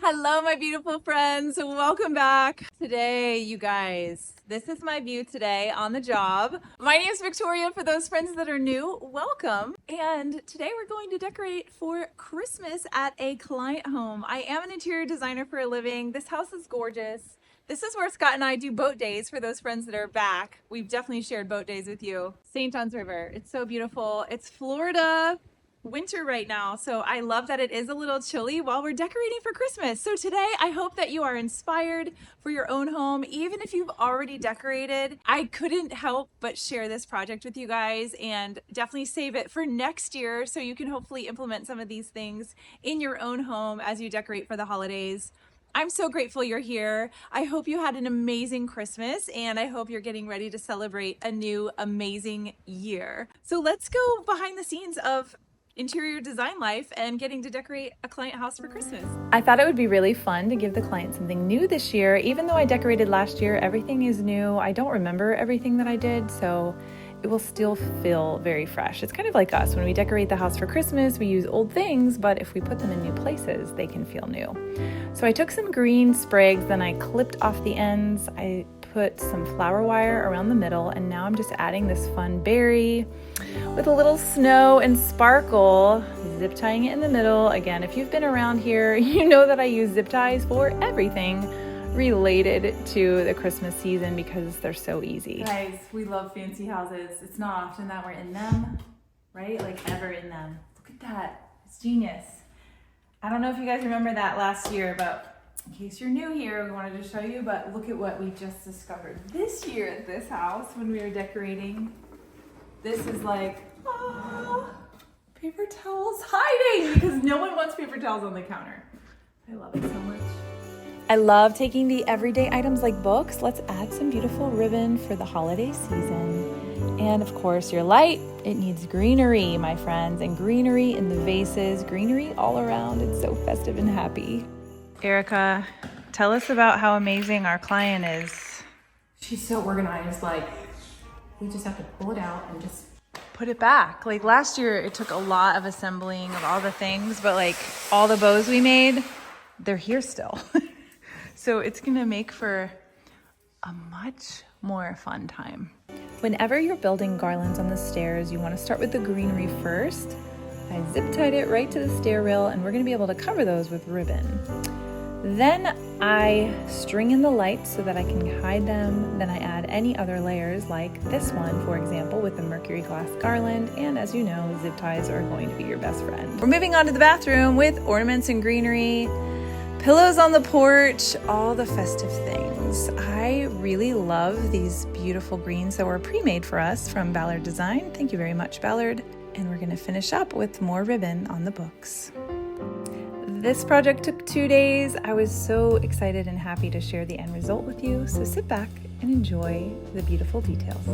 Hello, my beautiful friends. Welcome back. Today, you guys, this is my view today on the job. My name is Victoria. For those friends that are new, welcome. And today we're going to decorate for Christmas at a client home. I am an interior designer for a living. This house is gorgeous. This is where Scott and I do boat days for those friends that are back. We've definitely shared boat days with you. St. John's River. It's so beautiful. It's Florida winter right now, so I love that it is a little chilly while we're decorating for Christmas. So today I hope that you are inspired for your own home. Even if you've already decorated, I couldn't help but share this project with you guys and definitely save it for next year so you can hopefully implement some of these things in your own home as you decorate for the holidays. I'm so grateful you're here. I hope you had an amazing Christmas, and I hope you're getting ready to celebrate a new amazing year. So let's go behind the scenes of interior design life and getting to decorate a client house for Christmas. I thought it would be really fun to give the client something new this year. Even though I decorated last year, everything is new. I don't remember everything that I did, so it will still feel very fresh. It's kind of like us. When we decorate the house for Christmas, we use old things, but if we put them in new places, they can feel new. So I took some green sprigs, then I clipped off the ends. I put some flower wire around the middle, and now I'm just adding this fun berry with a little snow and sparkle, zip tying it in the middle. Again, if you've been around here, you know that I use zip ties for everything related to the Christmas season because they're so easy. Guys, we love fancy houses. It's not often that we're in them, right? Like ever in them. Look at that. It's genius. I don't know if you guys remember that last year, but in case you're new here, we wanted to show you, but look at what we just discovered this year at this house when we were decorating. This is like, paper towels hiding because no one wants paper towels on the counter. I love it so much. I love taking the everyday items like books. Let's add some beautiful ribbon for the holiday season. And of course, your light, it needs greenery, my friends, and greenery in the vases, greenery all around. It's so festive and happy. Erica, tell us about how amazing our client is. She's so organized, like we just have to pull it out and just put it back. Like last year, it took a lot of assembling of all the things, but like all the bows we made, they're here still. So it's gonna make for a much more fun time. Whenever you're building garlands on the stairs, you wanna start with the greenery first. I zip tied it right to the stair rail, and we're gonna be able to cover those with ribbon. Then I string in the lights so that I can hide them. Then I add any other layers like this one, for example, with the mercury glass garland. And as you know, zip ties are going to be your best friend. We're moving on to the bathroom with ornaments and greenery, pillows on the porch, all the festive things. I really love these beautiful greens that were pre-made for us from Ballard Design. Thank you very much, Ballard. And we're gonna finish up with more ribbon on the books. This project took 2 days. I was so excited and happy to share the end result with you. So sit back and enjoy the beautiful details.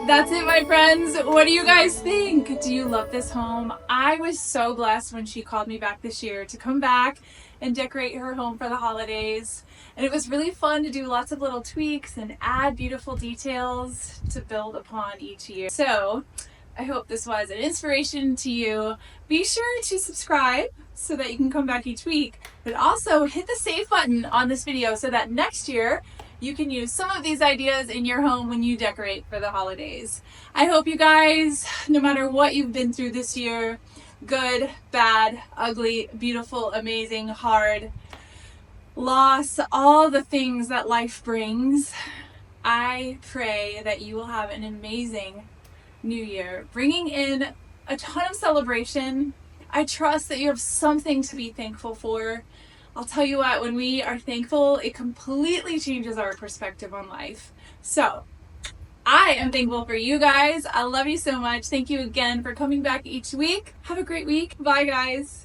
That's it, my friends. What do you guys think? Do you love this home? I was so blessed when she called me back this year to come back and decorate her home for the holidays. And it was really fun to do lots of little tweaks and add beautiful details to build upon each year. So I hope this was an inspiration to you. Be sure to subscribe so that you can come back each week, but also hit the save button on this video so that next year you can use some of these ideas in your home when you decorate for the holidays. I hope you guys, no matter what you've been through this year, good, bad, ugly, beautiful, amazing, hard, loss, all the things that life brings, I pray that you will have an amazing new year, bringing in a ton of celebration. I trust that you have something to be thankful for. I'll tell you what, when we are thankful, it completely changes our perspective on life. So I am thankful for you guys. I love you so much. Thank you again for coming back each week. Have a great week. Bye, guys.